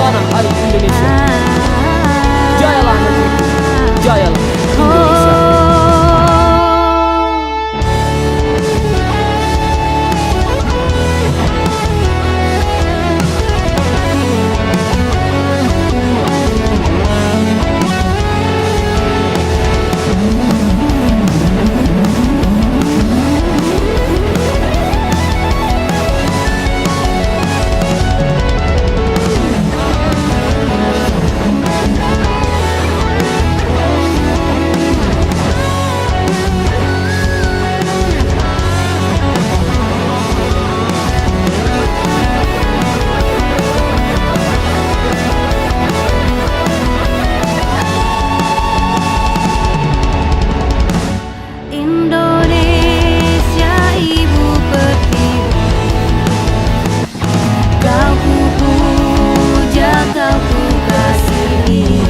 tanah air Indonesia. Jayalah negeriku, jayalah Indonesia. Indonesia ibu pertiwi, kau ku puja, kau ku kasihi.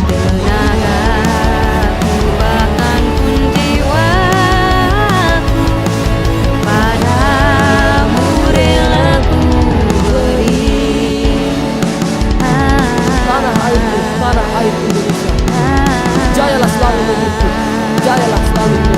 Tenagaku bahkan pun jiwaku padamu rela ku beri. Tanah airku, tanah air Indonesia. Jayalah selalu negeriku, jayalah selalu Indonesia.